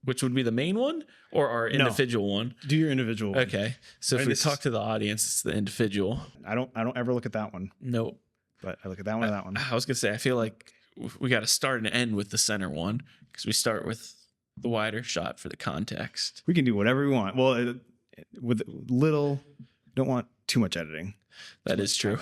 which would be the main one or our individual one? Do your individual one. Okay. So if we talk to the audience, it's the individual. I don't ever look at that one. Nope. But I look at that one or that one. I was going to say, I feel like we got to start and end with the center one because we start with the wider shot for the context. We can do whatever we want. Well, with little, don't want too much editing. That is true.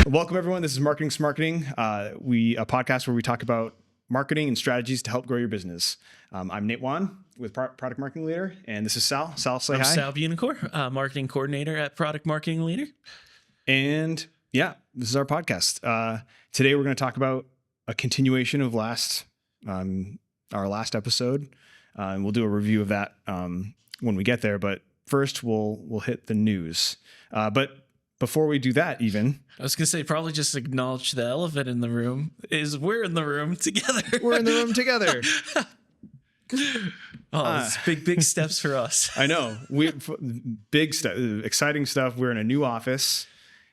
Welcome, everyone. This is Marketing Smarketing, a podcast where we talk about marketing and strategies to help grow your business. I'm Nate Wan with Product Marketing Leader, and this is Sal. Sal, say hi. I'm Sal Bunicor, Marketing Coordinator at Product Marketing Leader. And yeah, this is our podcast. Today, we're going to talk about a continuation of our last episode. And we'll do a review of that when we get there. But first, we'll hit the news. But before we do that, I was going to say, probably just acknowledge the elephant in the room is we're in the room together. We're in the room together. It's big steps for us. I know. Big stuff, exciting stuff. We're in a new office.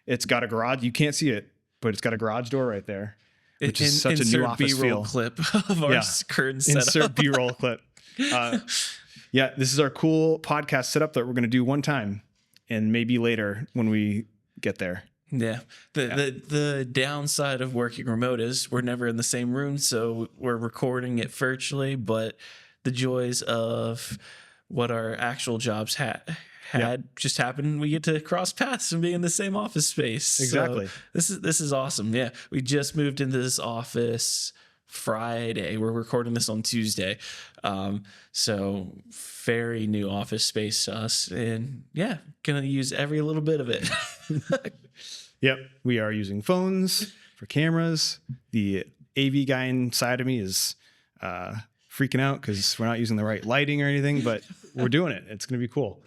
It's got a garage. You can't see it, but it's got a garage door right there, which is such a new office B-roll feel. Clip of our current setup. Insert B-roll clip. Yeah, this is our cool podcast setup that we're going to do one time, and maybe later when we get there. Yeah. The downside of working remote is we're never in the same room, so we're recording it virtually, but the joys of what our actual jobs had just happened. We get to cross paths and be in the same office space. Exactly. So this is awesome. Yeah. We just moved into this office Friday. We're recording this on Tuesday. So very new office space to us, and yeah, gonna use every little bit of it. Yep. We are using phones for cameras. The AV guy inside of me is freaking out because we're not using the right lighting or anything, but we're doing it. It's going to be cool.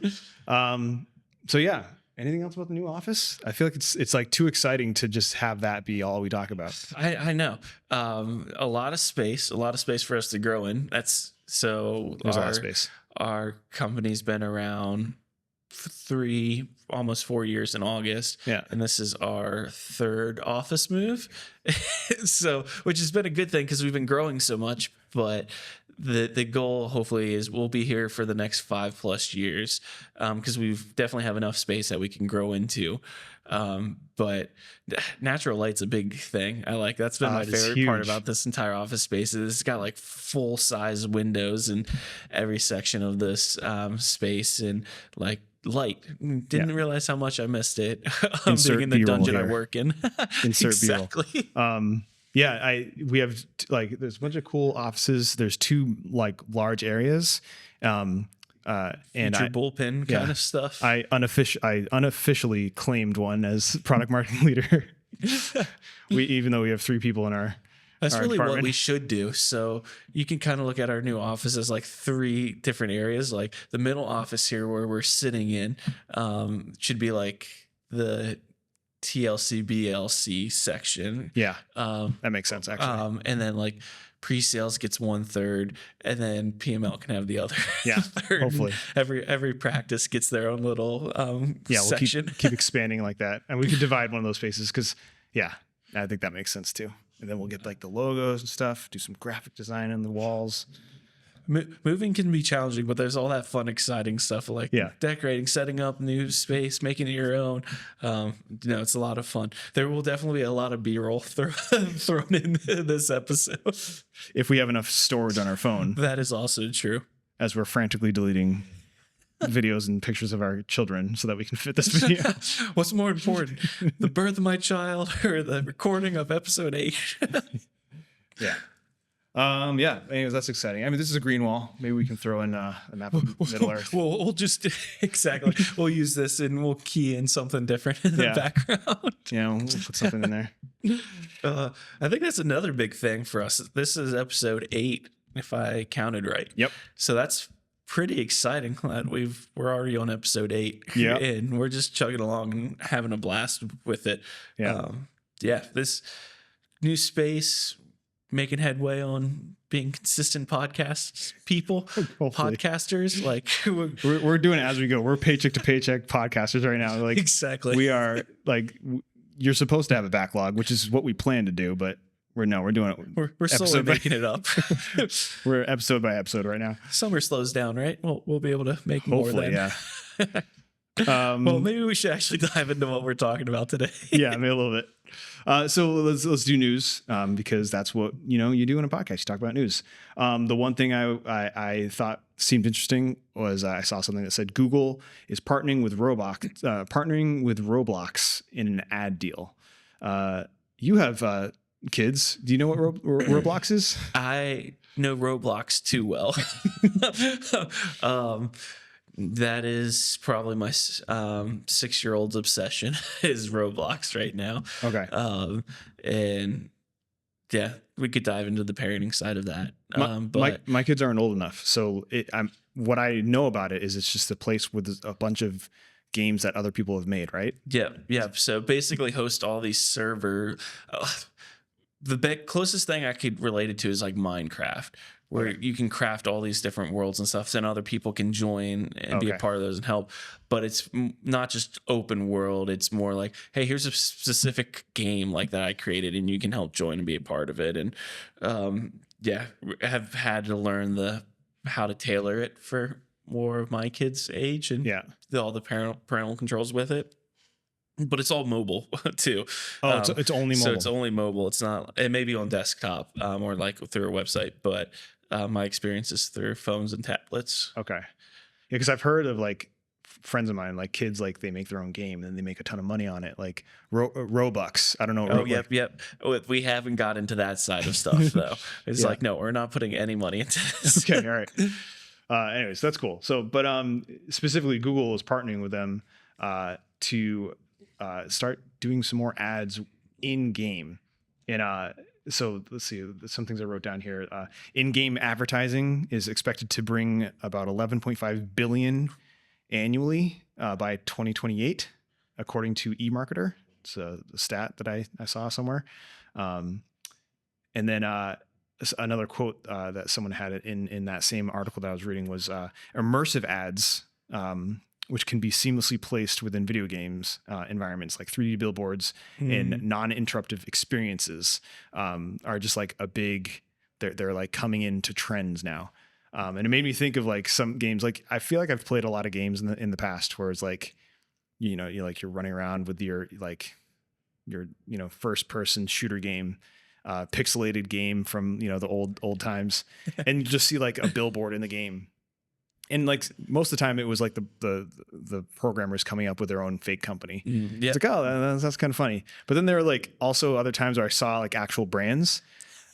So yeah, anything else about the new office? I feel like it's like too exciting to just have that be all we talk about. I know. A lot of space for us to grow in. There's a lot of space. Our company's been around for almost 4 years in August. Yeah. And this is our third office move. So, which has been a good thing because we've been growing so much, but the goal hopefully is we'll be here for the next 5+ years. Because we've definitely have enough space that we can grow into. But natural light's a big thing. That's been my favorite part about this entire office space. It's got like full size windows in every section of this space, and like light. Didn't realize how much I missed it. Being in the dungeon I work in. Insert exactly. B-roll. Yeah, we have there's a bunch of cool offices. There's two like large areas. And bullpen kind of stuff. I unofficially claimed one as product marketing leader. Even though we have 3 people in our really department. what we should do. So you can kind of look at our new office as like 3 different areas. Like the middle office here where we're sitting in should be like the TLC BLC section. Yeah, that makes sense actually. And then like pre-sales gets 1/3, and then PML can have the other. Yeah, third. Hopefully every practice gets their own little section. We'll keep expanding like that, and we could divide one of those spaces because I think that makes sense too. And then we'll get like the logos and stuff, do some graphic design on the walls. Moving can be challenging, but there's all that fun, exciting stuff like decorating, setting up new space, making it your own. It's a lot of fun. There will definitely be a lot of B-roll thrown in this episode. If we have enough storage on our phone. That is also true. As we're frantically deleting videos and pictures of our children so that we can fit this video. What's more important, the birth of my child or the recording of episode 8? Yeah. Anyways, that's exciting. I mean, this is a green wall. Maybe we can throw in a map of Middle Earth. We'll just we'll use this and we'll key in something different in the background. Yeah, we'll put something in there. I think that's another big thing for us. This is episode 8, if I counted right. Yep. So that's pretty exciting that we're already on episode 8. Yeah. And we're just chugging along and having a blast with it. Yeah. This new space. making headway on being consistent people, Hopefully. podcasters. Like We're doing it as we go. We're paycheck to paycheck podcasters right now. Like exactly. we are like, you're supposed to have a backlog, which is what we plan to do, but we're doing it. We're slowly making it up. We're episode by episode right now. Summer slows down, right? We'll be able to make more Hopefully, then. yeah. Well, maybe we should actually dive into what we're talking about today. Yeah, maybe a little bit. So let's do news, because that's what you do in a podcast. You talk about news. The one thing I thought seemed interesting was I saw something that said Google is partnering with Roblox in an ad deal. You have kids. Do you know what Roblox is? I know Roblox too well. That is probably my 6-year-old's obsession is Roblox right now. Okay. And yeah, we could dive into the parenting side of that. But my kids aren't old enough, so what I know about it is it's just a place with a bunch of games that other people have made, right? yeah. So basically, host all these server. The closest thing I could relate it to is like Minecraft, where you can craft all these different worlds and stuff, then other people can join and be a part of those and help. But it's not just open world. It's more like, hey, here's a specific game like that I created, and you can help join and be a part of it. And have had to learn how to tailor it for more of my kids' age and all the parental controls with it. But it's all mobile too. Oh, it's only mobile. So it's only mobile. It's not. It may be on desktop or like through a website, but my experience is through phones and tablets. Okay. Yeah, because I've heard of like friends of mine, like kids, like they make their own game and they make a ton of money on it, like Robux. I don't know. Oh, yep. We haven't got into that side of stuff though. It's like, no, we're not putting any money into this. Okay, all right. Anyways, that's cool. So, but specifically, Google is partnering with them to start doing some more ads in game. And so let's see, some things I wrote down here. In-game advertising is expected to bring about 11.5 billion annually by 2028, according to eMarketer. It's a stat that I saw somewhere. And then another quote that someone had in that same article that I was reading was immersive ads, which can be seamlessly placed within video games environments, like 3D billboards and non-interruptive experiences are just like a big, they're like coming into trends now. And it made me think of like some games, like I feel like I've played a lot of games in the past where it's like, you're running around with your first person shooter game, pixelated game from, the old times, and you just see like a billboard in the game. And like most of the time it was like the programmers coming up with their own fake company. It's like, oh, that's kind of funny. But then there were like also other times where I saw like actual brands.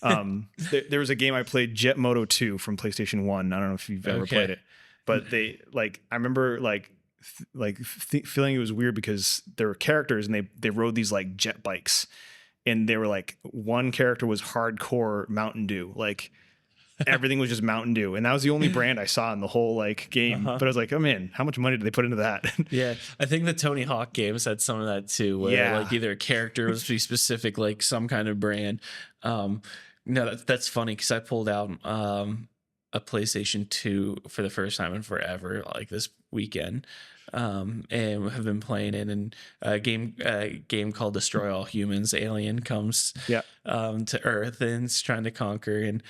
There was a game I played, Jet Moto 2 from PlayStation 1. I don't know if you've ever played it, but I remember feeling it was weird because there were characters and they rode these like jet bikes, and they were like, one character was hardcore Mountain Dew. Like everything was just Mountain Dew. And that was the only brand I saw in the whole like game. But I was like, oh man, how much money did they put into that? Yeah. I think the Tony Hawk games had some of that too, where like either a character was be specific, like some kind of brand. No, that's funny because I pulled out a PlayStation 2 for the first time in forever, like this weekend. And have been playing it, and a game called Destroy All Humans. Alien comes to Earth and is trying to conquer, and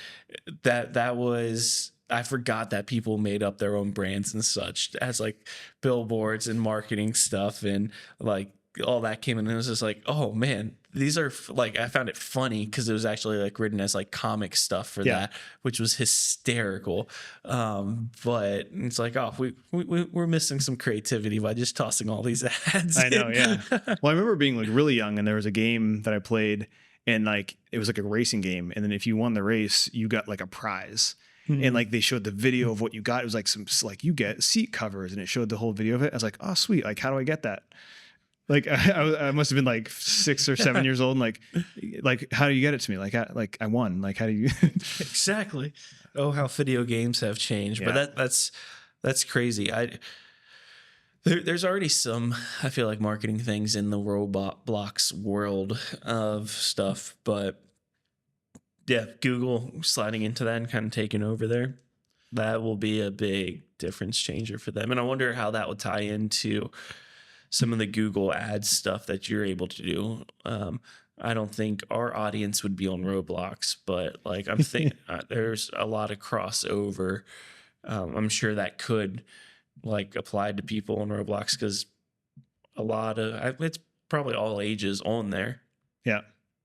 that was, I forgot that people made up their own brands and such as like billboards and marketing stuff, and like all that came in, and it was just like, oh man, these are like, I found it funny because it was actually like written as like comic stuff for that, which was hysterical. But it's like, oh, we're missing some creativity by just tossing all these ads. I know, yeah. Well, I remember being like really young, and there was a game that I played, and like it was like a racing game, and then if you won the race, you got like a prize. And like they showed the video of what you got. It was like some like you get seat covers, and it showed the whole video of it. I was like, oh sweet, like how do I get that? Like I must have been like 6 or 7 years old. And like, how do you get it to me? Like I won. Like, how do you? Exactly. Oh, how video games have changed. Yeah. But that's crazy. There's already some, I feel like, marketing things in the Roblox world of stuff, but yeah, Google sliding into that and kind of taking over there, that will be a big difference changer for them. And I wonder how that will tie into some of the Google Ads stuff that you're able to do. I don't think our audience would be on Roblox, but like I'm thinking there's a lot of crossover. I'm sure that could like apply to people on Roblox because a lot of it's probably all ages on there. Yeah.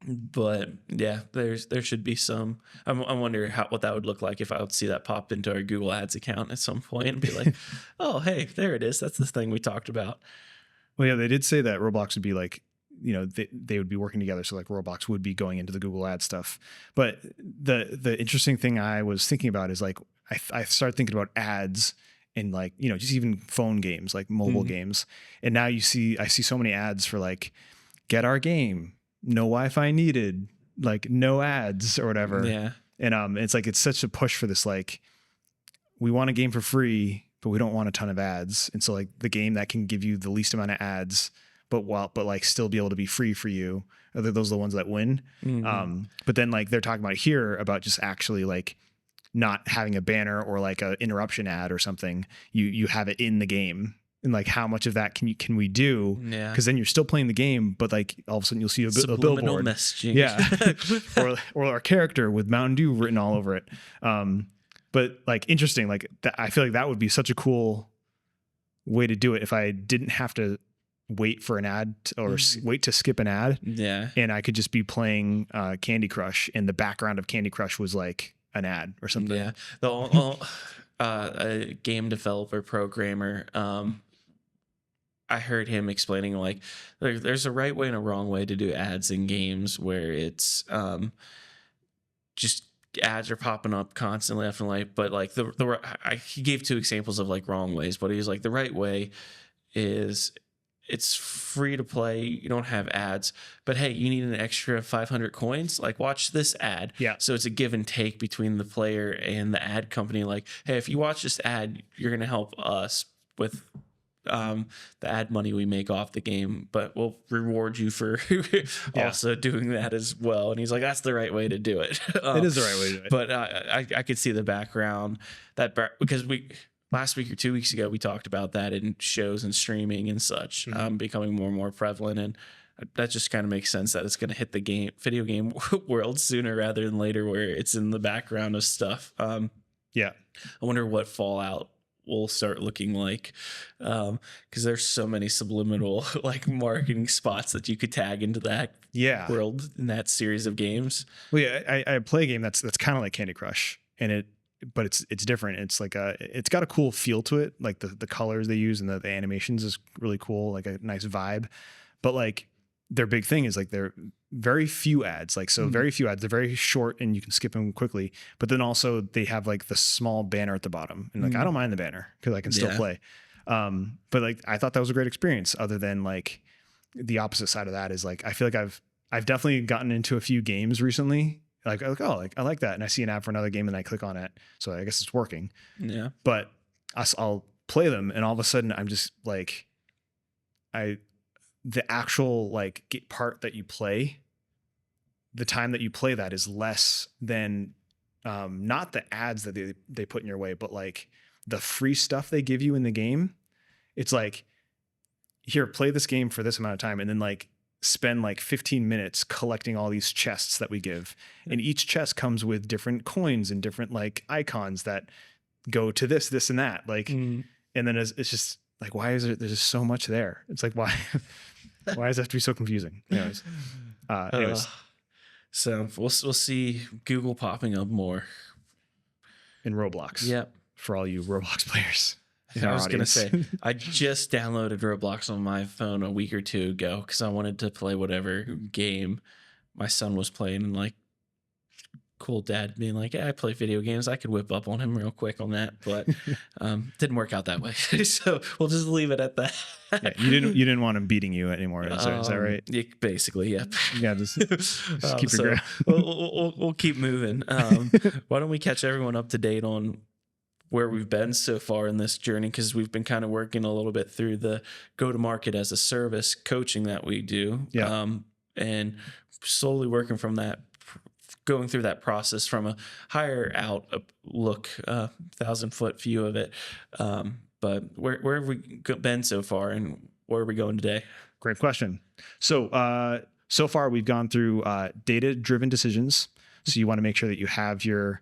But yeah, there should be some. I wonder what that would look like if I would see that pop into our Google Ads account at some point and be like, "Oh, hey, there it is. That's the thing we talked about." Well, yeah, they did say that Roblox would be like, they would be working together. So like Roblox would be going into the Google Ads stuff. But the interesting thing I was thinking about is like I started thinking about ads and like just even phone games, like mobile games, and now I see so many ads for like get our game. No Wi-Fi needed, like no ads or whatever. Yeah. And it's like, it's such a push for this, like, we want a game for free, but we don't want a ton of ads. And so like the game that can give you the least amount of ads, but like still be able to be free for you, those are the ones that win. But then like they're talking about here about just actually like not having a banner or like a interruption ad or something. You have it in the game. And like, how much of that can we do? Yeah. Because then you're still playing the game, but like all of a sudden you'll see a billboard. Messaging. Yeah. or our character with Mountain Dew written all over it. But like interesting, like I feel like that would be such a cool way to do it if I didn't have to wait for an ad or wait to skip an ad. Yeah. And I could just be playing Candy Crush, and the background of Candy Crush was like an ad or something. Yeah. A game developer programmer, I heard him explaining like there's a right way and a wrong way to do ads in games where it's just ads are popping up constantly left and right. But like he gave two examples of like wrong ways, but he was like the right way is it's free to play. You don't have ads, but hey, you need an extra 500 coins. Like watch this ad. Yeah. So it's a give and take between the player and the ad company. Like, hey, if you watch this ad, you're going to help us with the ad money we make off the game, but we'll reward you for also doing that as well. And he's like, that's the right way to do it. It is the right way to do it. But I could see the background because last week or 2 weeks ago, we talked about that in shows and streaming and such, becoming more and more prevalent. And that just kind of makes sense that it's going to hit the video game world sooner rather than later, where it's in the background of stuff. Yeah. I wonder what Fallout will start looking like, because there's so many subliminal like marketing spots that you could tag into that world in that series of games. Well, yeah, I play a game that's kind of like Candy Crush, but it's different. It's like it's got a cool feel to it. Like the colors they use and the animations is really cool, like a nice vibe. But like their big thing is like they're very few ads, like very few ads. They're very short and you can skip them quickly. But then also they have like the small banner at the bottom, and like I don't mind the banner because I can still play. But like I thought that was a great experience. Other than like the opposite side of that is like I feel like I've definitely gotten into a few games recently. Like I like that, and I see an ad for another game and I click on it, so I guess it's working. Yeah. But I'll play them, and all of a sudden I'm just like, the actual like part that you play, the time that you play that is less than not the ads that they put in your way, but like the free stuff they give you in the game. It's like, here, play this game for this amount of time, and then like spend like 15 minutes collecting all these chests that we give. And each chest comes with different coins and different like icons that go to this and that. Like, and then it's just like, why is there's just so much there? It's like, why does it have to be so confusing? Anyways. So we'll see Google popping up more in Roblox. Yep. For all you Roblox players. I was going to say, I just downloaded Roblox on my phone a week or two ago because I wanted to play whatever game my son was playing, and like, cool dad being like, yeah, I play video games. I could whip up on him real quick on that, but didn't work out that way. So we'll just leave it at that. Yeah, you didn't want him beating you anymore. Is that right? Yeah, basically, yeah. Yeah, just keep your ground. We'll keep moving. Why don't we catch everyone up to date on where we've been so far in this journey, because we've been kind of working a little bit through the go-to-market as a service coaching that we do, and slowly working from that going through that process from a higher out look, 1,000-foot view of it. But where have we been so far, and where are we going today? Great question. So, so far we've gone through data-driven decisions. So you want to make sure that you have your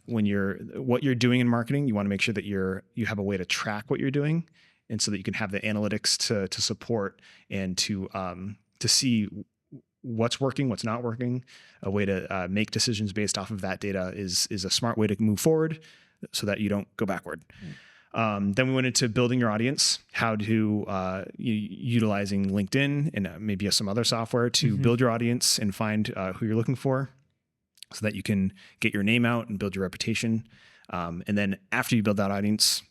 what you're doing in marketing. You want to make sure that you have a way to track what you're doing, and so that you can have the analytics to support and to see what's working, what's not working. A way to make decisions based off of that data is a smart way to move forward, so that you don't go backward. Then we went into building your audience, how to utilizing LinkedIn and maybe some other software to build your audience and find who you're looking for, so that you can get your name out and build your reputation. And then after you build that audience,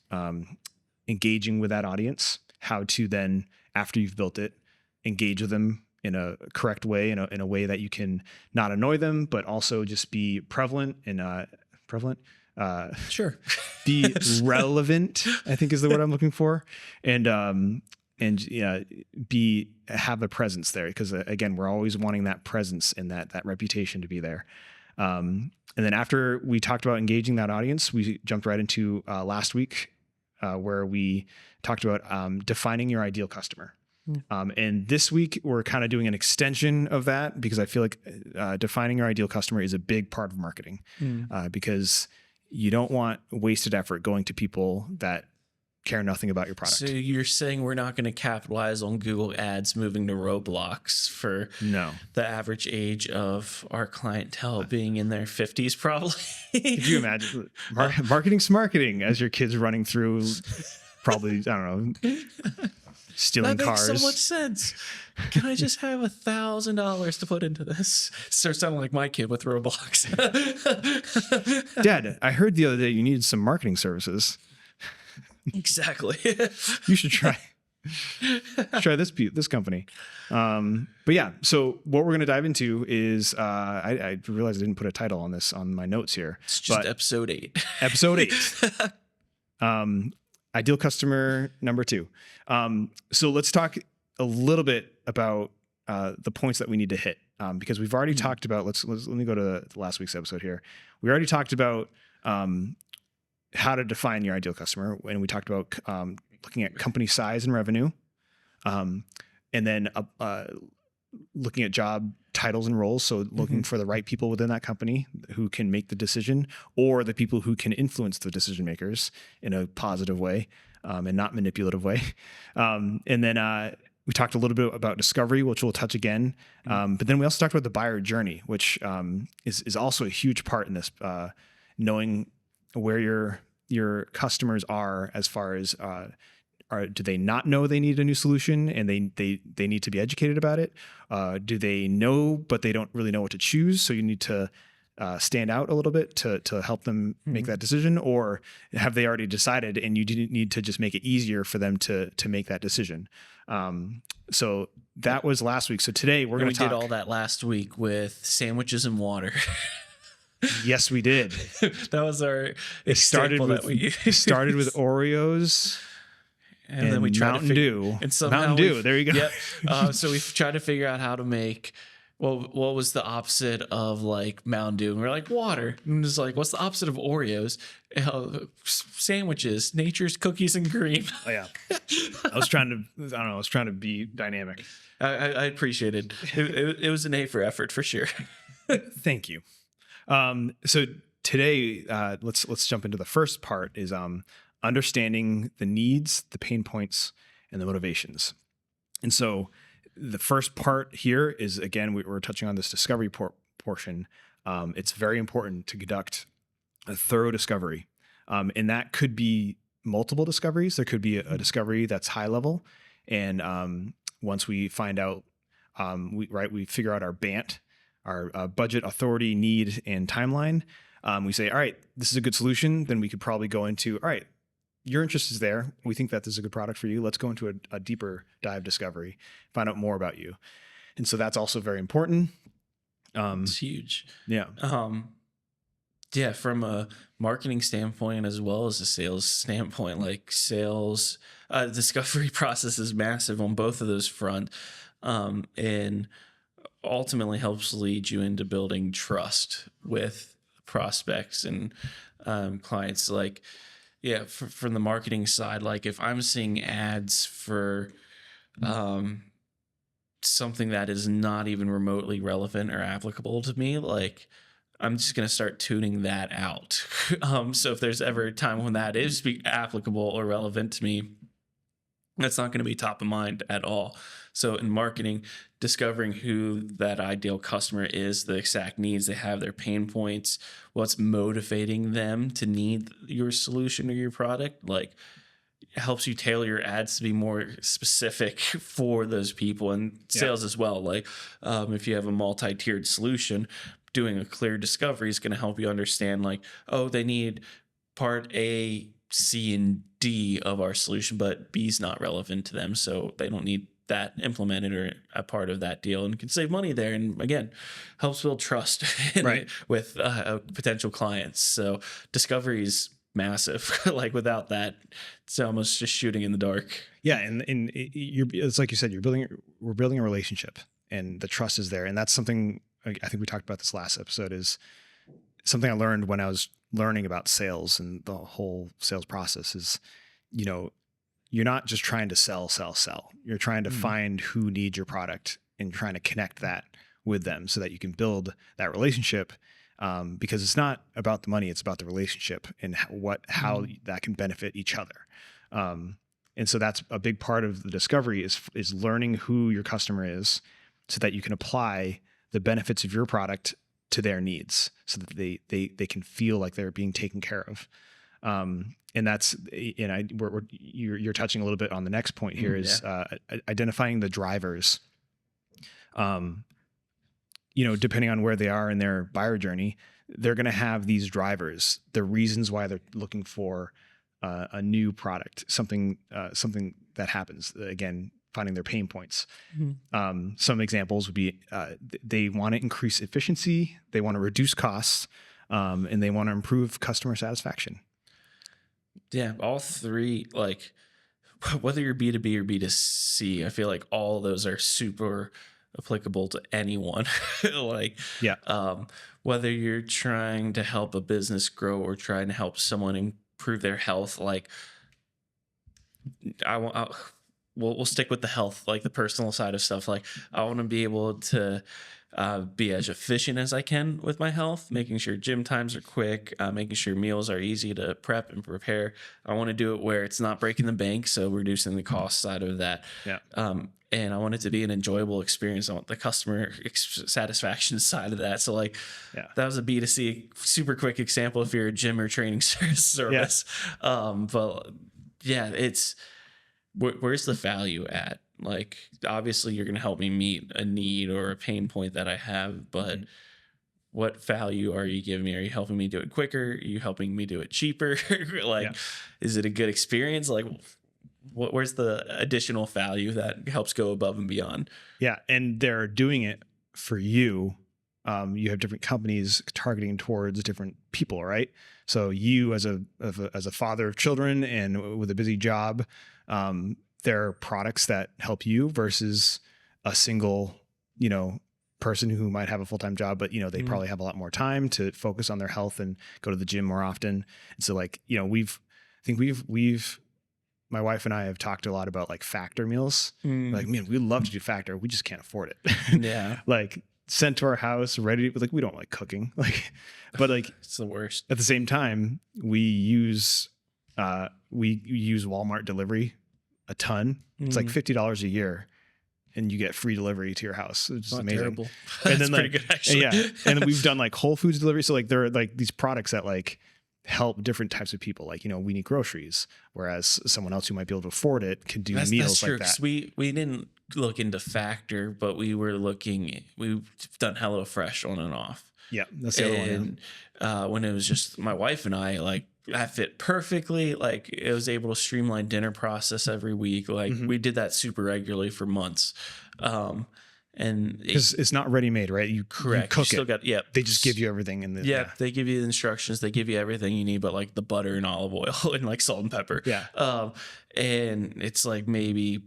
engaging with that audience, how to then, after you've built it, engage with them in a correct way, in a way that you can not annoy them, but also just be prevalent and Sure. be relevant, I think is the word I'm looking for. And have a presence there, because again, we're always wanting that presence and that reputation to be there. And then after we talked about engaging that audience, we jumped right into last week where we talked about defining your ideal customer. And this week we're kind of doing an extension of that, because I feel like defining your ideal customer is a big part of marketing, because you don't want wasted effort going to people that care nothing about your product. So you're saying we're not going to capitalize on Google Ads moving to Roblox for the average age of our clientele being in their 50s, probably? Could you imagine Marketing Smarketing as your kids running through probably, I don't know, stealing cars? That makes so much sense. Can I just have $1,000 to put into this? Starts sounding like my kid with Roblox. Dad, I heard the other day you needed some marketing services. Exactly. You should try this company. But yeah, so what we're going to dive into is I realized I didn't put a title on this on my notes here. It's just episode 8. Episode 8. Ideal customer number 2. So let's talk a little bit about the points that we need to hit, because we've already talked about. Let me go to the last week's episode here. We already talked about how to define your ideal customer, and we talked about looking at company size and revenue, and then looking at job titles and roles. So looking for the right people within that company who can make the decision, or the people who can influence the decision makers in a positive way, and not manipulative way. And then we talked a little bit about discovery, which we'll touch again. But then we also talked about the buyer journey, which is also a huge part in this, knowing where your customers are as far as do they not know they need a new solution and they need to be educated about it? Do they know but they don't really know what to choose? So you need to stand out a little bit to help them make that decision, or have they already decided and you didn't need to just make it easier for them to make that decision? So that was last week. So today we did all that last week with sandwiches and water. Yes, we did. That was our started with Oreos. And then we tried Mountain Dew. And somehow Mountain Dew. There you go. Yep. So we've tried to figure out how to make, what was the opposite of like Mountain Dew? And we're like, water. And it's like, what's the opposite of Oreos? Sandwiches, nature's cookies and cream. Oh yeah. I was trying to be dynamic. I appreciated it. It was an A for effort for sure. Thank you. So today, let's jump into the first part, is understanding the needs, the pain points, and the motivations. And so the first part here is, again, we're touching on this discovery portion. It's very important to conduct a thorough discovery. And that could be multiple discoveries. There could be a discovery that's high level. And once we find out, we figure out our BANT, our budget, authority, need, and timeline. We say, all right, this is a good solution. Then we could probably go into, all right, your interest is there. We think that this is a good product for you. Let's go into a deeper dive discovery, find out more about you. And so that's also very important. It's huge. Yeah. Yeah. From a marketing standpoint, as well as a sales standpoint, like sales, discovery process is massive on both of those front. And ultimately helps lead you into building trust with prospects and clients. Like, yeah, from the marketing side, like if I'm seeing ads for something that is not even remotely relevant or applicable to me, like I'm just going to start tuning that out. So if there's ever a time when that is applicable or relevant to me, that's not going to be top of mind at all. So in marketing, discovering who that ideal customer is, the exact needs they have, their pain points, what's motivating them to need your solution or your product, like helps you tailor your ads to be more specific for those people, and sales as well. Like if you have a multi-tiered solution, doing a clear discovery is going to help you understand like, oh, they need part A, C, and D of our solution, but B is not relevant to them. So they don't need that implemented or a part of that deal, and can save money there. And again, helps build trust with potential clients. So discovery is massive. Like without that, it's almost just shooting in the dark. Yeah. And it's like you said, we're building a relationship, and the trust is there. And that's something, I think we talked about this last episode, is something I learned when I was learning about sales and the whole sales process is, you're not just trying to sell. You're trying to find who needs your product and trying to connect that with them so that you can build that relationship. Because it's not about the money, it's about the relationship and how that can benefit each other. And so that's a big part of the discovery is learning who your customer is so that you can apply the benefits of your product to their needs so that they can feel like they're being taken care of. And that's, you're touching a little bit on the next point here is identifying the drivers. Depending on where they are in their buyer journey, they're going to have these drivers, the reasons why they're looking for a new product, something that happens. Again, finding their pain points. Some examples would be they want to increase efficiency, they want to reduce costs, and they want to improve customer satisfaction. Yeah, all three, like whether you're B2B or B2C, I feel like all of those are super applicable to anyone. Like, whether you're trying to help a business grow or trying to help someone improve their health, like we'll stick with the health, like the personal side of stuff. Like I want to be able to be as efficient as I can with my health, making sure gym times are quick, making sure meals are easy to prep and prepare. I want to do it where it's not breaking the bank, so reducing the cost side of that. And I want it to be an enjoyable experience. I want the customer satisfaction side of that. So like that was a B2C super quick example if you're a gym or training service. But yeah, it's where's the value at? Like obviously you're going to help me meet a need or a pain point that I have, but what value are you giving me? Are you helping me do it quicker? Are you helping me do it cheaper? Like, is it a good experience? Like where's the additional value that helps go above and beyond? Yeah. And they're doing it for you. You have different companies targeting towards different people, right? So you as a father of children and with a busy job, there are products that help you versus a single, person who might have a full-time job, but they probably have a lot more time to focus on their health and go to the gym more often. And so like, my wife and I have talked a lot about like factor meals. Like, man, we love to do factor. We just can't afford it. Like sent to our house, ready. Like we don't like cooking, but it's the worst. At the same time, we use Walmart delivery a ton. It's like $50 a year, and you get free delivery to your house. It's just amazing. Terrible. And then pretty good actually. And then we've done like Whole Foods delivery. So like there are like these products that like help different types of people. Like, we need groceries, whereas someone else who might be able to afford it can do meals true, like that. We didn't look into Factor, but we've done HelloFresh on and off. Yeah. That's the other one. And when it was just my wife and I, like that fit perfectly. Like it was able to streamline dinner process every week. Like we did that super regularly for months. And because it's not ready made, right? You cook you still it. They just give you everything in the they give you the instructions, they give you everything you need, but like the butter and olive oil and like salt and pepper. And it's like maybe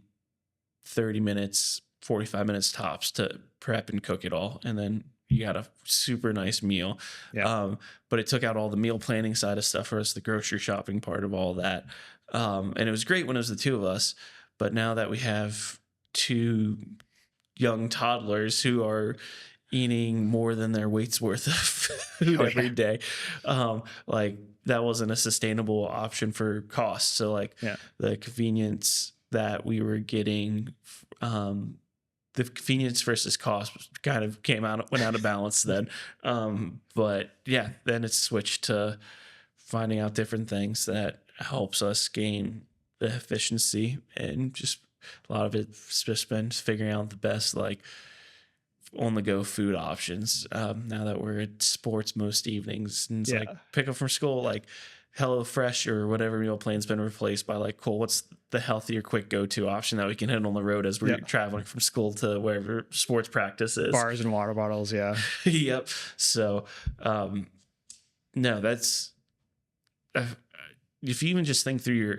30 minutes 45 minutes tops to prep and cook it all. And then you got a super nice meal. Yeah. But it took out all the meal planning side of stuff for us, the grocery shopping part of all that. And it was great when it was the two of us. But now that we have two young toddlers who are eating more than their weight's worth of food every day, like that wasn't a sustainable option for cost. So like the convenience that we were getting, the convenience versus cost kind of went out of balance then. But yeah, then it's switched to finding out different things that helps us gain the efficiency, and just a lot of it's just been figuring out the best, like on the go food options. Now that we're at sports most evenings, and it's like pick up from school, like HelloFresh or whatever meal plan's been replaced by like, cool, what's the healthier, quick go-to option that we can hit on the road as we're traveling from school to wherever sports practice is. Bars and water bottles. Yeah. Yep. So, no, that's, if you even just think through your,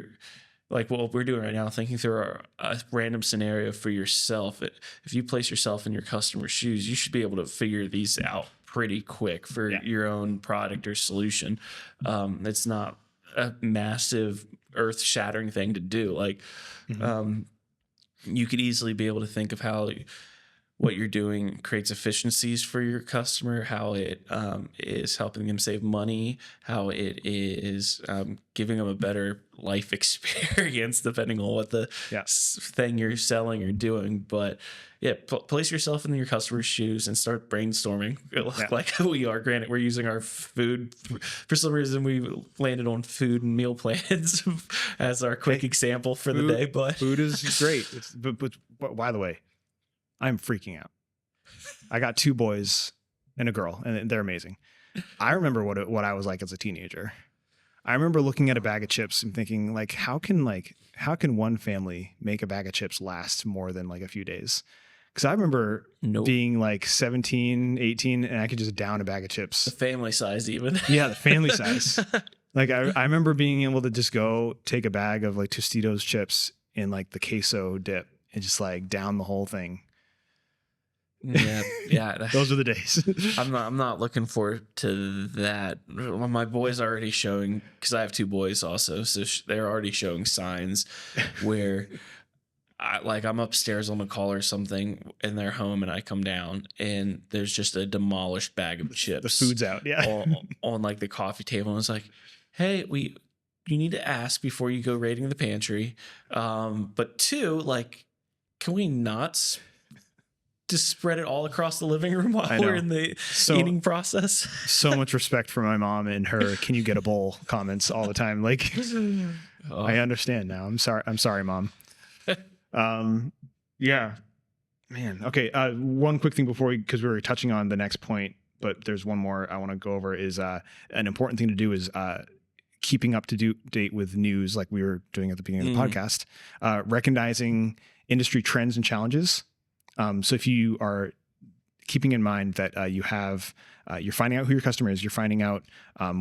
like what we're doing right now, thinking through a random scenario for yourself, if you place yourself in your customer's shoes, you should be able to figure these out pretty quick for your own product or solution. It's not a massive earth-shattering thing to do. Like, you could easily be able to think of how what you're doing creates efficiencies for your customer, how it is helping them save money, how it is giving them a better life experience, depending on what the thing you're selling or doing. But yeah, place yourself in your customer's shoes and start brainstorming like we are. Granted, we're using our food. For some reason, we landed on food and meal plans as our quick example for the day. But food is great. But by the way, I'm freaking out. I got 2 boys and a girl, and they're amazing. I remember what I was like as a teenager. I remember looking at a bag of chips and thinking, like, how can one family make a bag of chips last more than like a few days? Because I remember being like 17, 18, and I could just down a bag of chips. The family size even. Yeah, the family size. Like I remember being able to just go take a bag of like Tostitos chips in like the queso dip and just like down the whole thing. Yeah. Those are the days. I'm not looking forward to that. My boys are already showing, because I have 2 boys also, so they're already showing signs where I'm upstairs on a call or something in their home, and I come down and there's just a demolished bag of chips. The food's out, on like the coffee table, and it's like, hey, you need to ask before you go raiding the pantry. But 2, like, can we not just spread it all across the living room while we're in the eating process? So much respect for my mom and her "can you get a bowl" comments all the time. Like, I understand now. I'm sorry, Mom. Yeah, man. Okay. One quick thing before because we were touching on the next point, but there's one more I want to go over. Is an important thing to do is keeping up to date with news, like we were doing at the beginning of the podcast. Recognizing industry trends and challenges. So if you are keeping in mind that you're finding out who your customer is, you're finding out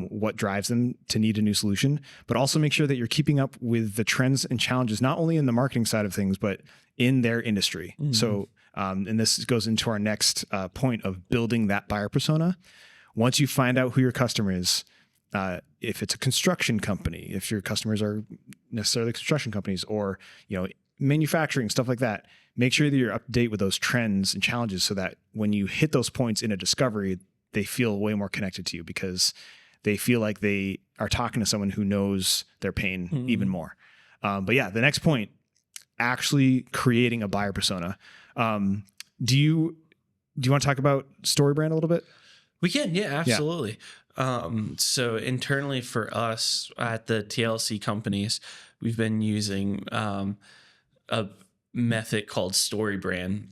what drives them to need a new solution, but also make sure that you're keeping up with the trends and challenges, not only in the marketing side of things, but in their industry. So, and this goes into our next point of building that buyer persona. Once you find out who your customer is, if it's a construction company, if your customers are necessarily construction companies or, manufacturing, stuff like that, make sure that you're up to date with those trends and challenges so that when you hit those points in a discovery, they feel way more connected to you because they feel like they are talking to someone who knows their pain even more. But yeah, the next point, actually creating a buyer persona. Do you want to talk about StoryBrand a little bit? We can. Yeah, absolutely. So internally for us at the TLC companies, we've been using a method called StoryBrand,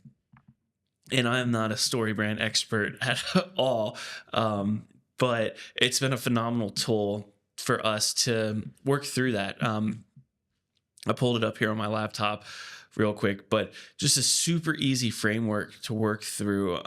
and I am not a StoryBrand expert at all, but it's been a phenomenal tool for us to work through that. I pulled it up here on my laptop real quick, but just a super easy framework to work through,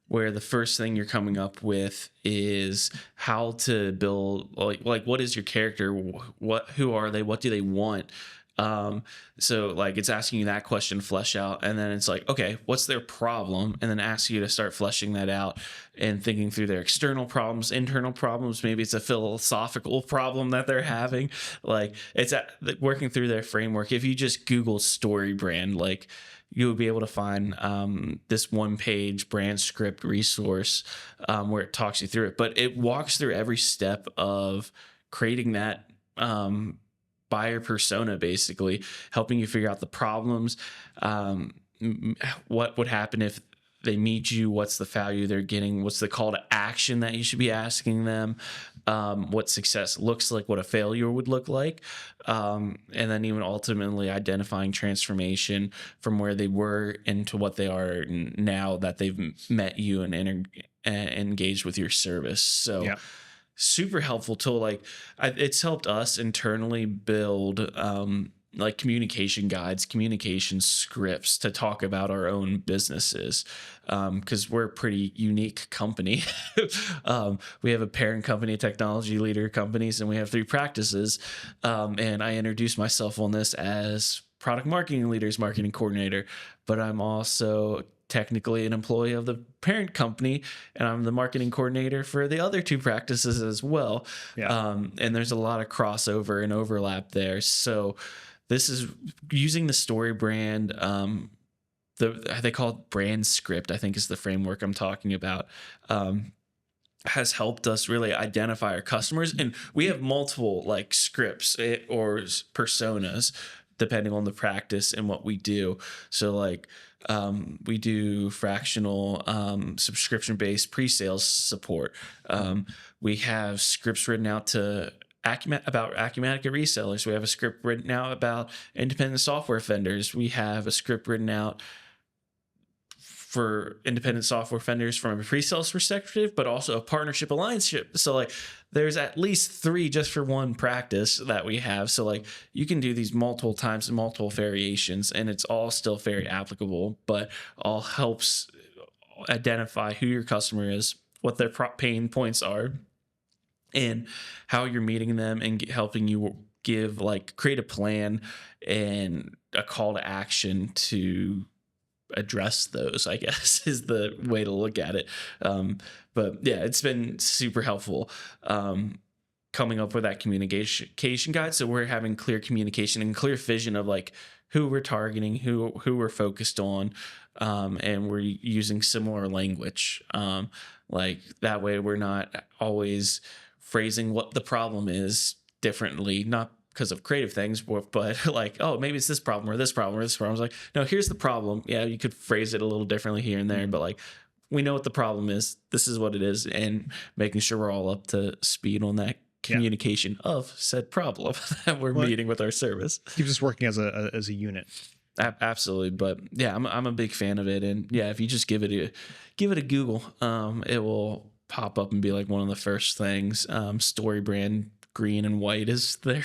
where the first thing you're coming up with is how to build, like what is your character? Who are they? What do they want? So like it's asking you that question, flesh out, and then it's like, okay, what's their problem? And then ask you to start fleshing that out and thinking through their external problems, internal problems. Maybe it's a philosophical problem that they're having. Like it's working through their framework. If you just Google StoryBrand, like you would be able to find this one-page brand script resource where it talks you through it. But it walks through every step of creating that buyer persona, basically helping you figure out the problems, what would happen if they meet you, what's the value they're getting, what's the call to action that you should be asking them, what success looks like, what a failure would look like, and then even ultimately identifying transformation from where they were into what they are now that they've met you and engaged with your service. So Yeah. super helpful tool. Like it's helped us internally build like communication guides, communication scripts to talk about our own businesses, because we're a pretty unique company. We have a parent company, a technology leader companies, and we have 3 practices. And I introduced myself on this as product marketing leaders, marketing coordinator, but I'm also technically an employee of the parent company, and I'm the marketing coordinator for the other 2 practices as well. Yeah. And there's a lot of crossover and overlap there. So this is using the StoryBrand, they call it brand script, I think is the framework I'm talking about, has helped us really identify our customers. And we have multiple like scripts or personas depending on the practice and what we do. So like we do fractional subscription-based pre-sales support. We have scripts written out to about Acumatica resellers. We have a script written out about independent software vendors. We have a script written out for independent software vendors from a pre-sales perspective, but also a partnership alliance. So like there's at least 3 just for one practice that we have. So like you can do these multiple times and multiple variations, and it's all still very applicable, but all helps identify who your customer is, what their pain points are, and how you're meeting them, and helping you create a plan and a call to action to address those, I guess, is the way to look at it. But yeah, it's been super helpful coming up with that communication guide. So we're having clear communication and clear vision of like who we're targeting, who we're focused on, and we're using similar language. Like that way we're not always phrasing what the problem is differently, not because of creative things, but like, oh, maybe it's this problem or this problem or this problem. It's like, no, here's the problem. Yeah, you could phrase it a little differently here and there, but like, we know what the problem is. This is what it is, and making sure we're all up to speed on that communication of said problem that we're meeting with our service. Keeps us working as a unit. Absolutely. But yeah, I'm a big fan of it. And yeah, if you just give it a Google, it will pop up and be like one of the first things. StoryBrand green and white is their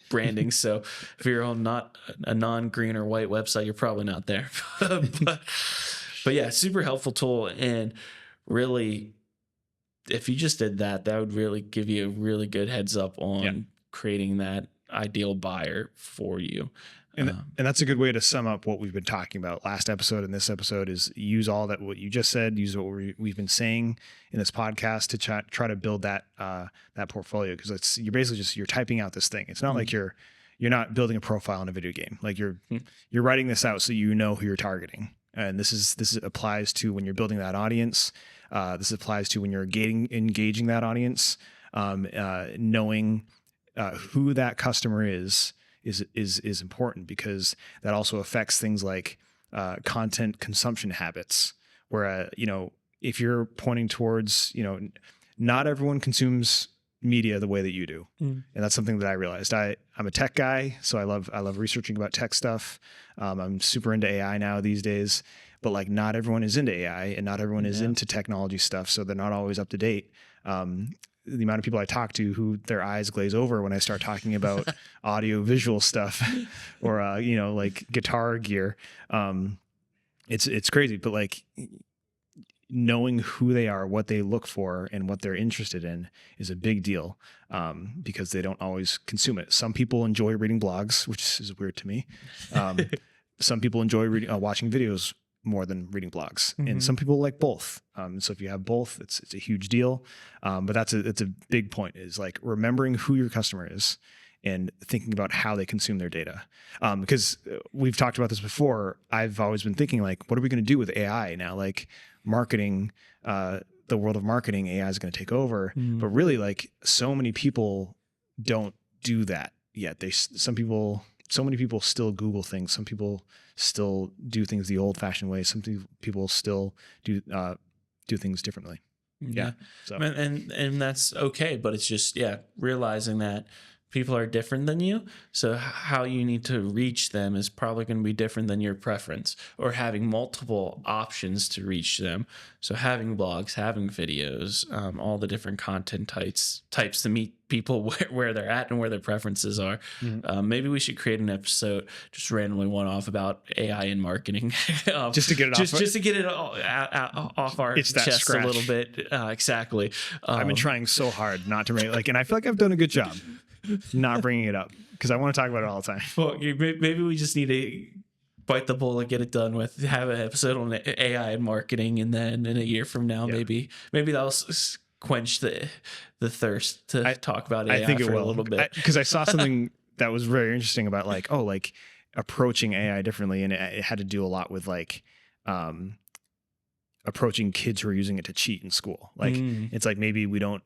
branding. So if you're on not a non-green or white website, you're probably not there. but yeah, super helpful tool. And really, if you just did that, that would really give you a really good heads up on creating that ideal buyer for you. And that's a good way to sum up what we've been talking about last episode and this episode is use all that, what you just said, use what we've been saying in this podcast to try to build that portfolio. Cause you're basically you're typing out this thing. It's not like you're not building a profile in a video game. Like you're writing this out so you know who you're targeting. And this applies to when you're building that audience. This applies to when you're engaging that audience, knowing who that customer is important, because that also affects things like content consumption habits, where if you're pointing towards not everyone consumes media the way that you do, and that's something that I realized. I'm a tech guy, so I love researching about tech stuff. I'm super into AI now these days, but like not everyone is into AI and not everyone is into technology stuff, so they're not always up to date. The amount of people I talk to who their eyes glaze over when I start talking about audio visual stuff or, like guitar gear. It's crazy, but like knowing who they are, what they look for, and what they're interested in is a big deal, because they don't always consume it. Some people enjoy reading blogs, which is weird to me. Some people enjoy watching videos more than reading blogs, and some people like both. So if you have both, it's a huge deal. But it's a big point, is like remembering who your customer is and thinking about how they consume their data. Because we've talked about this before. I've always been thinking, like, what are we going to do with AI now? Like marketing, the world of marketing, AI is going to take over. But really, like, so many people don't do that yet. So many people still Google things. Some people still do things the old fashioned way. Some people still do things differently. Yeah. So, and that's okay, but it's just, realizing that people are different than you. So how you need to reach them is probably going to be different than your preference, or having multiple options to reach them. So having blogs, having videos, all the different content types to meet people where they're at and where their preferences are. Maybe we should create an episode, just randomly one off, about AI and marketing, just to get it just to get it off our chest scratch a little bit. Exactly. I've been trying so hard not to bring it, and I feel like I've done a good job not bringing it up, because I want to talk about it all the time. Well, maybe we just need to bite the bullet, get it done with, have an episode on AI and marketing, and then in a year from now, maybe that'll quench the thirst to talk about AI. I think for it will a little bit, because I saw something that was very interesting about like approaching AI differently, and it had to do a lot with like approaching kids who are using it to cheat in school. Like it's like maybe we don't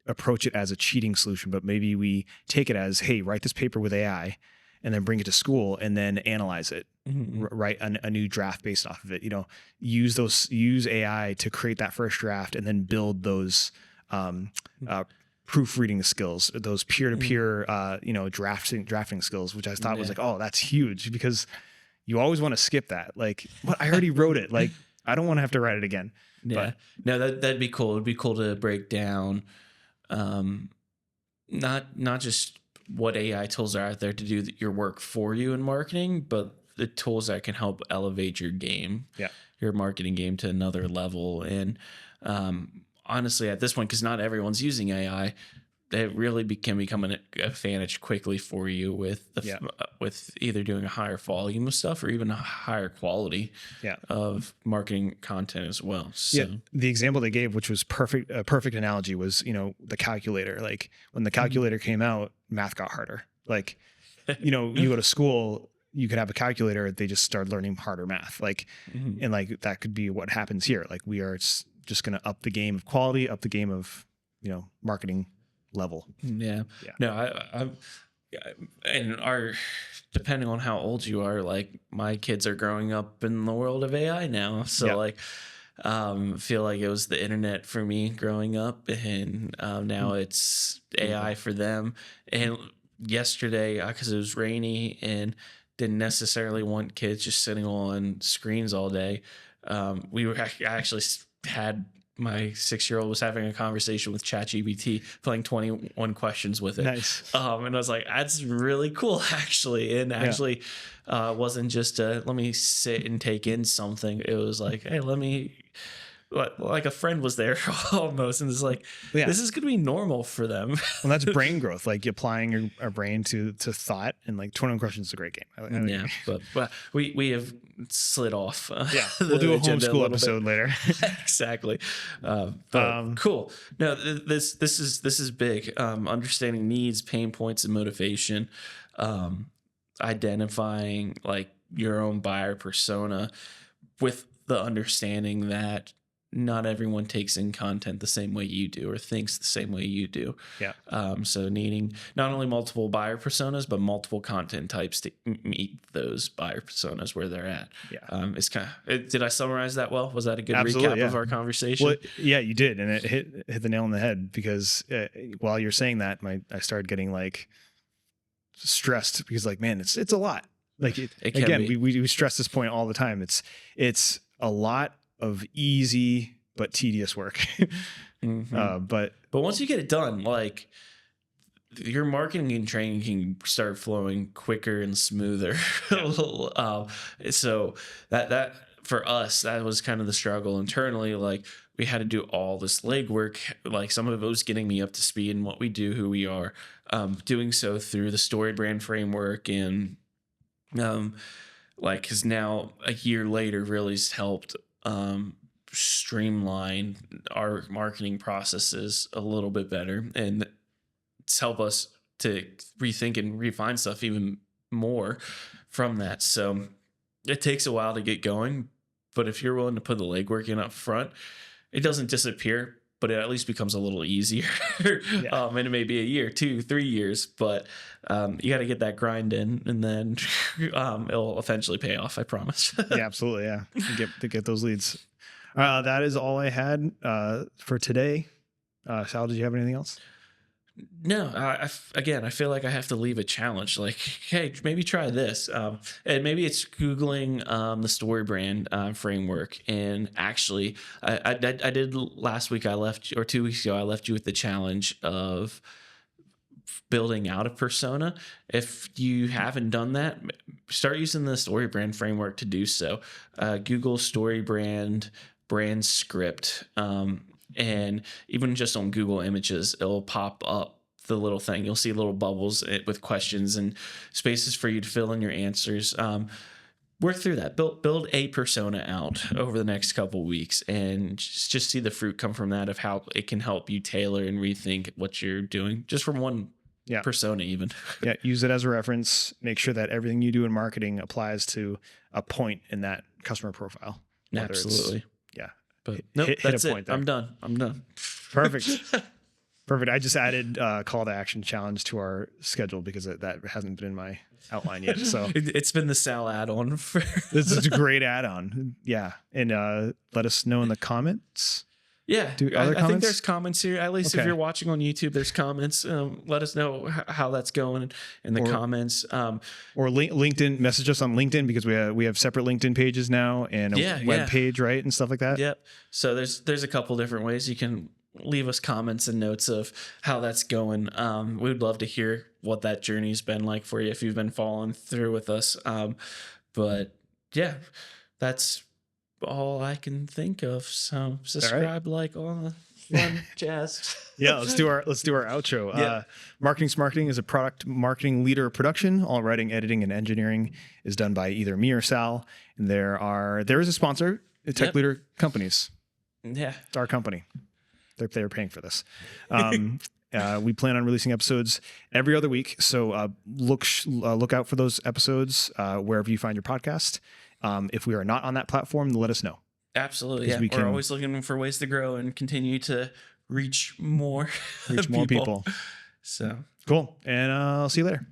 approach it as a cheating solution, but maybe we take it as, hey, write this paper with AI and then bring it to school and then analyze it, write a new draft based off of it. Use AI to create that first draft and then build those proofreading skills, those peer-to-peer, drafting skills, which I thought was like, oh, that's huge, because you always want to skip that. Like, what? I already wrote it. Like, I don't want to have to write it again. Yeah. No, that'd be cool. It'd be cool to break down, not just what AI tools are out there to do your work for you in marketing, but the tools that can help elevate your game, your marketing game, to another level. And honestly, at this point, because not everyone's using AI, it really can become an advantage quickly for you with with either doing a higher volume of stuff or even a higher quality of marketing content as well. So the example they gave, which was a perfect analogy, was the calculator. Like when the calculator came out, math got harder. Like you go to school, you could have a calculator, they just start learning harder math. Like and like that could be what happens here. Like we are just going to up the game of quality, up the game of marketing level. No, I and depending on how old you are, like my kids are growing up in the world of AI now, so feel like it was the internet for me growing up, and now it's AI for them. And yesterday, because it was rainy and didn't necessarily want kids just sitting on screens all day, I actually had my 6-year-old was having a conversation with ChatGPT, playing 21 questions with it. Nice. And I was like, that's really cool, actually. And actually wasn't just let me sit and take in something. It was like, hey, like a friend was there almost. And it's like, this is going to be normal for them. Well, that's brain growth, like applying our brain to thought, and like 21 questions is a great game. But we have slid off. We'll do a homeschool episode later. Exactly. Cool. No, this is big. Understanding needs, pain points, and motivation. Identifying like your own buyer persona, with the understanding that not everyone takes in content the same way you do or thinks the same way you do. So needing not only multiple buyer personas, but multiple content types to meet those buyer personas where they're at. It's did I summarize that well? Was that a good recap of our conversation? Well, you did. And it hit the nail on the head, because while you're saying that, I started getting like stressed, because like, man, it's a lot. Like we stress this point all the time. It's a lot of easy but tedious work. But once you get it done, like your marketing and training can start flowing quicker and smoother. So that for us, that was kind of the struggle internally. Like we had to do all this legwork. Like some of it was getting me up to speed in what we do, who we are, doing so through the StoryBrand framework. And like, cause now a year later really has helped, streamline our marketing processes a little bit better. And it's helped us to rethink and refine stuff even more from that. So it takes a while to get going, but if you're willing to put the legwork in up front, it doesn't disappear, but it at least becomes a little easier. And it may be a year, 2, 3 years, but you got to get that grind in, and then it'll eventually pay off. I promise. Yeah, absolutely. Yeah. To get those leads. That is all I had for today. Sal, did you have anything else? No, again, I feel like I have to leave a challenge. Like, hey, maybe try this. And maybe it's Googling the StoryBrand framework. And actually, I did last week. Or 2 weeks ago, I left you with the challenge of building out a persona. If you haven't done that, start using the StoryBrand framework to do so. Google StoryBrand brand script. And even just on Google Images, it'll pop up the little thing. You'll see little bubbles with questions and spaces for you to fill in your answers. Work through that. Build a persona out over the next couple weeks, and just see the fruit come from that, of how it can help you tailor and rethink what you're doing just from one persona even. Yeah, use it as a reference. Make sure that everything you do in marketing applies to a point in that customer profile. Absolutely. Yeah. But nope, that's it. I'm done. Perfect. Perfect. I just added call to action challenge to our schedule because that hasn't been in my outline yet. So it's been the Sal add-on. This is a great add-on. Yeah. And let us know in the comments. Yeah. I think there's comments here. At least if you're watching on YouTube, there's comments. Let us know how that's going in the comments. Or LinkedIn, message us on LinkedIn, because we have separate LinkedIn pages now and a web page, right? And stuff like that. Yep. So there's a couple different ways you can leave us comments and notes of how that's going. We'd love to hear what that journey's been like for you if you've been following through with us. But yeah, that's all I can think of. So subscribe, like all the fun jazz. Yeah, let's do our outro. Yeah. Marketing Smarketing is a product marketing leader production. All writing, editing, and engineering is done by either me or Sal. And there is a sponsor, Tech Leader Companies. Yeah, it's our company. They're paying for this. We plan on releasing episodes every other week, so look out for those episodes wherever you find your podcast. If we are not on that platform, let us know. Absolutely. Yeah. We're always looking for ways to grow and continue to reach more people. So cool. And I'll see you later.